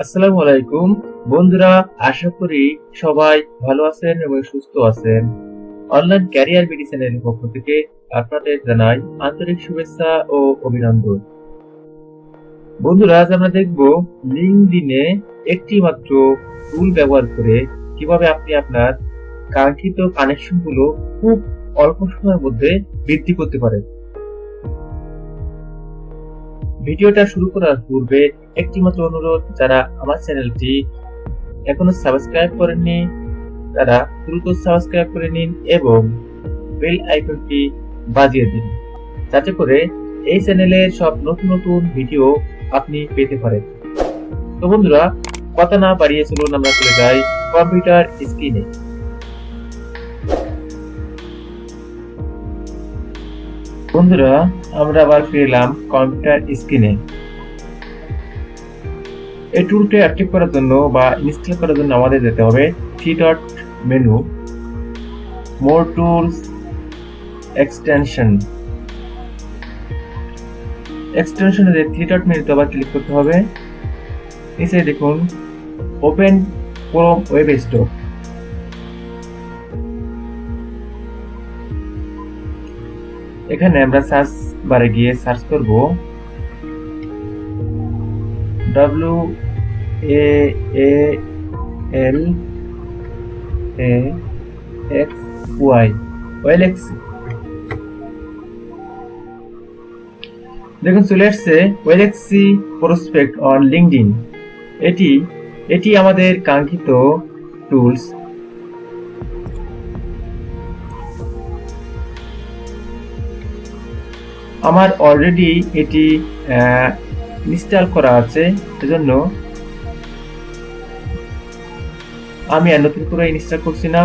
আসসালামু আলাইকুম বন্ধুরা, আশা করি সবাই ভালো আছেন এবং সুস্থ আছেন। অনলাইন ক্যারিয়ার বিডি চ্যানেলের পক্ষ থেকে আপনাদের জানাই আন্তরিক শুভেচ্ছা ও অভিনন্দন। বন্ধুরা, আজ আমরা দেখব লিঙ্কডইনে একটি মাত্র টুল ব্যবহার করে কিভাবে আপনি আপনার কাঙ্ক্ষিত কানেকশনগুলো খুব অল্প সময়ের মধ্যে বৃদ্ধি করতে পারেন। ভিডিওটা শুরু করার পূর্বে একটি মাত্র অনুরোধ, যারা আমার চ্যানেলটি এখনো সাবস্ক্রাইব করেননি তারা দ্রুত সাবস্ক্রাইব করে নিন এবং বেল আইকনটি বাজিয়ে দিন, যাতে করে এই চ্যানেলের সব নতুন নতুন ভিডিও আপনি পেতে পারেন। তো বন্ধুরা, কথা না বাড়িয়ে চলুন আমরা চলে যাই কম্পিউটার স্ক্রিনে। বন্ধুরা, আমরা আবার ফিরে এলাম কম্পিউটার স্ক্রিনে। এই টুলটি অ্যাক্টিভ করার জন্য বা ইনস্টল করার জন্য আমাদের যেতে হবে three dot menu, more tools, এক্সটেনশনে যে থ্রি ডট মেনুতে আবার ক্লিক করতে হবে। নিচে দেখুন ওপেন ক্রোম ওয়েব স্টোর। এখানে আমরা সার্চ বারে গিয়ে সার্চ করব waalaxy, waalaxy। দেখুন চলে আসছে waalaxy প্রসপেক্ট অন লিঙ্কডইন। এটি আমাদের কাঙ্ক্ষিত টুলস। আমার অলরেডি এটি ইনস্টল করা আছে, এজন্য আমি আর নতুন করে ইনস্টল করছি না।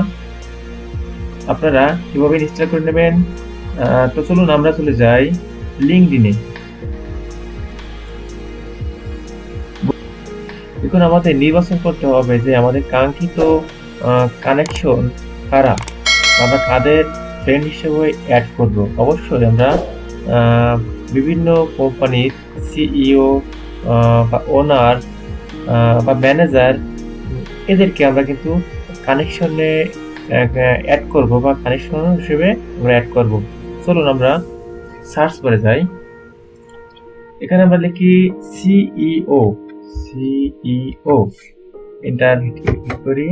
আপনারা কিভাবে ইনস্টল করে নেবেন। তো চলুন আমরা চলে যাই লিঙ্কডইনে। এখন আমাদের নির্বাচন করতে হবে যে আমাদের কাঙ্ক্ষিত কানেকশন কারা, আমরা কাদের ফ্রেন্ড হিসেবে অ্যাড করব। অবশ্যই আমরা বিভিন্ন কোম্পানির সিইও বা ওনার বা ম্যানেজার, এদেরকে আমরা কিন্তু কানেকশনে অ্যাড করব বা কানেকশন হিসেবে আমরা অ্যাড করব। চলুন আমরা সার্চ করে যাই। এখানে আমরা লিখি সিইও, এন্টার ক্লিক করি।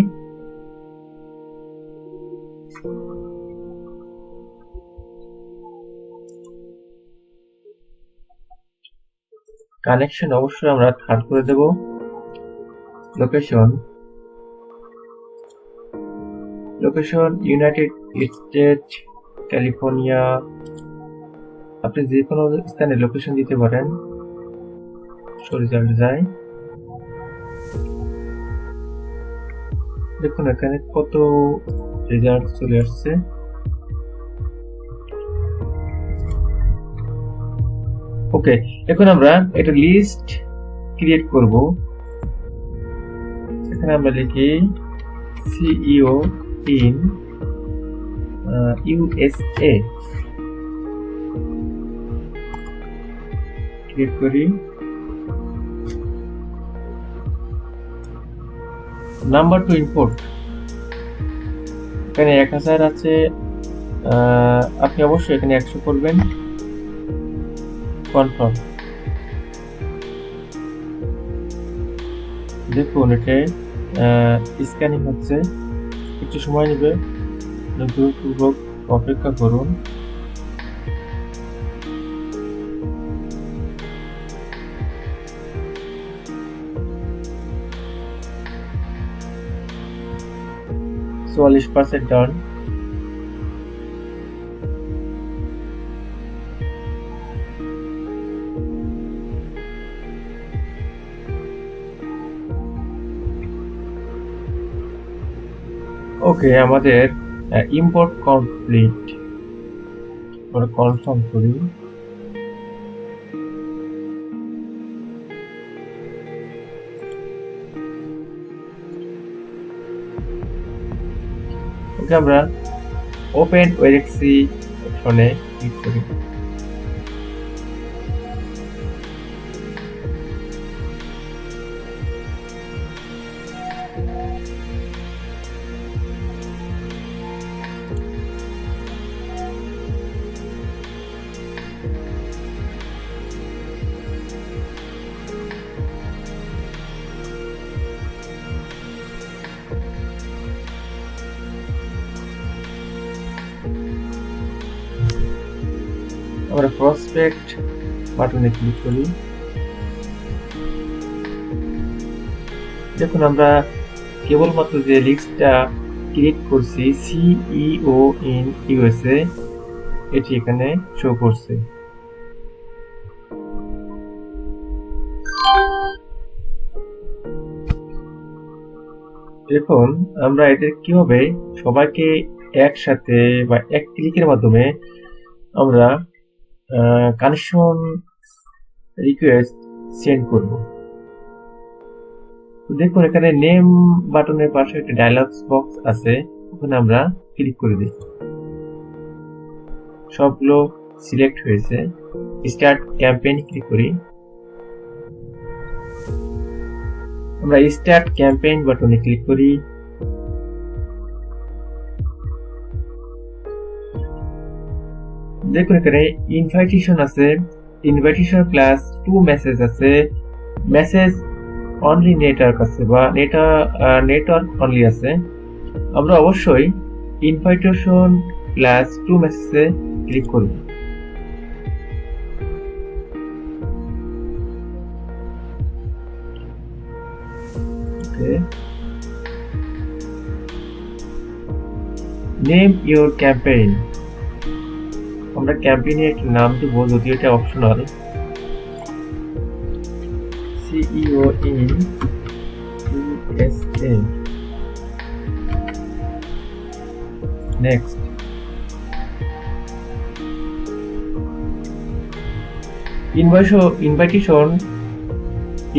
কানেকশন অবশ্যই আমরা থার্ড করে দেব। Location United State, California. আপনি যে কোনো স্থানে লোকেশন দিতে পারেন। রেজাল্ট যায়, দেখুন এখানে কত রেজাল্ট চলে আসছে। ওকে, এখন আমরা একটা লিস্ট ক্রিয়েট করব। এখানে আমরা লিখি সিইও ইন ইউএসএ, ক্লিক করি। নাম্বার টু ইম্পোর্ট, এখানে 1000 আছে, আপনি অবশ্যই এখানে 100 করবেন। কনফার্ম। দেখুন এটা স্ক্যানিং হচ্ছে, একটু সময় নেবে, ধৈর্যপূর্বক অপেক্ষা করুন। %40 ডান। ওকে, আমাদের ইম্পোর্ট কমপ্লিট। আমরা কনফার্ম করি। ওকে, আমরা ওপেন waalaxy অপশনে ক্লিক করি। আমরা প্রসপেক্ট বাটনে ক্লিক করি। দেখুন আমরা কেবলমাত্র যে লিস্টটা ক্রিয়েট করছি সিইও ইন ইউএসএ এটি এখানে শো করছে। দেখুন আমরা এদের কিভাবে সবাইকে একসাথে বা এক ক্লিকের মাধ্যমে আমরা কানেকশন রিকোয়েস্ট সেন্ড করব। দেখুন এখানে নেম বাটনের পাশে একটা ডায়লগ বক্স আছে, ওখানে আমরা ক্লিক করে দিই। সবগুলো সিলেক্ট হয়েছে। স্টার্ট ক্যাম্পেইন ক্লিক করি। আমরা স্টার্ট ক্যাম্পেইন বাটনে ক্লিক করি। দেখুন এখানে ইনভাইটেশন আছে, ইনভাইটেশন প্লাস 2 মেসেজ আছে, মেসেজ অনলি নেটওয়ার্ক আছে বা নেটওয়ার্ক অনলি আছে। আমরা অবশ্যই ইনভাইটেশন প্লাস 2 মেসেজে ক্লিক করব। নেম ইউর ক্যাম্পেইন, আমরা ক্যাম্পেইনের একটা নাম দেব, যদিও এটা optional. CEO in USA. Next.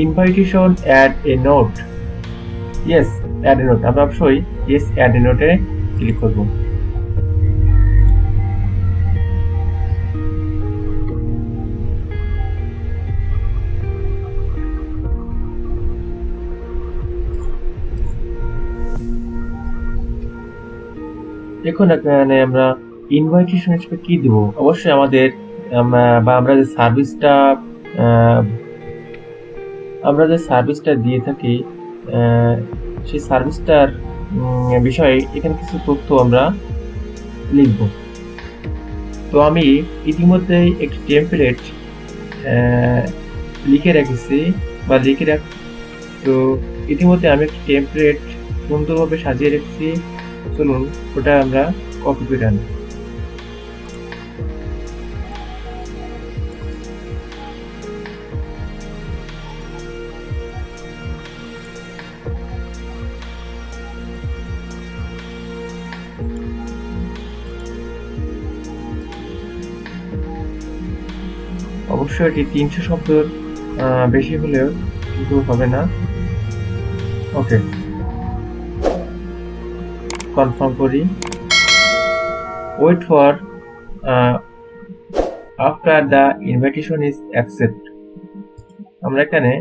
Invitation add a note. Yes add a note, আমরা অবশ্যই ইয়েস অ্যাড এ নোটে ক্লিক করব। দেখুন এখানে আমরা ইনভাইটেশন হিসেবে কি দেব, অবশ্যই আমাদের বা আমরা যে সার্ভিসটা দিয়ে থাকি সেই সার্ভিসটার বিষয়ে এখানে কিছু তথ্য আমরা লিখব। তো আমি ইতিমধ্যে একটি টেমপ্লেট তো ইতিমধ্যে আমি একটি টেমপ্লেট সুন্দরভাবে সাজিয়ে রেখেছি। চলুন ওটা আমরা কপি করে আনি। অবশ্যই এটি 300 শব্দের বেশি হলেও কিন্তু হবে না। ওকে, কনফার্ম করি। Wait for after the invitation is accept, আমরা এখানে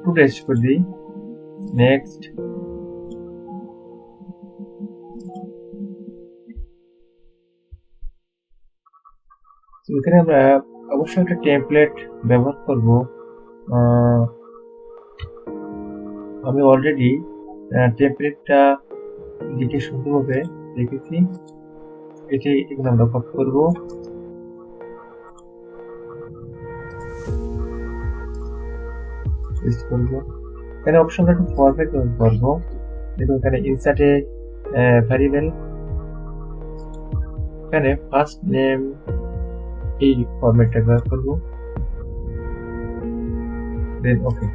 2 days করে দিই। নেক্সট। এখানে আমরা অবশ্যই একটা টেমপ্লেট ব্যবহার করব। আমি অলরেডি টেমপ্লেটটা লিখে সুন্দরভাবে রেখেছি, এটি এখানে আমরা কপি করব। এখানে অপশনটা একটু ফরম্যাট করব। দেখুন এখানে ইনসার্টে ভ্যারিয়েবল, এখানে ফার্স্ট নেম এই ফরম্যাটটা ব্যবহার করব। দেন ওকে।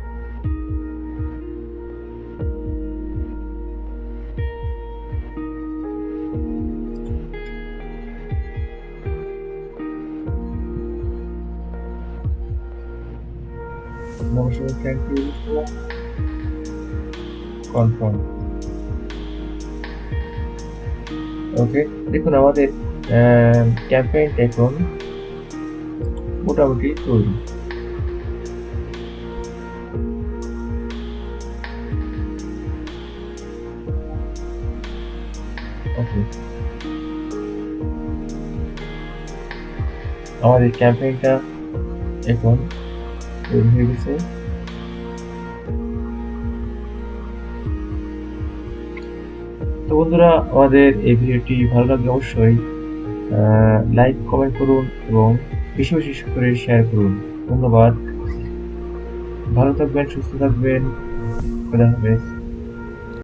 নমস্কার, থ্যাংক ইউ, কনফার্ম। ওকে, দেখুন আমাদের ক্যাম্পেইনটা এখন মোটামুটি তৈরি। ওকে, আমাদের ক্যাম্পেইনটা এখন তৈরি হয়ে গেছে। তো বন্ধুরা, আমাদের এই ভিডিওটি ভালো লাগলে অবশ্যই লাইক কমেন্ট করুন এবং বেশি বেশি করে শেয়ার করুন। ধন্যবাদ। ভালো থাকবেন, সুস্থ থাকবেন। খোদা হাফেজ।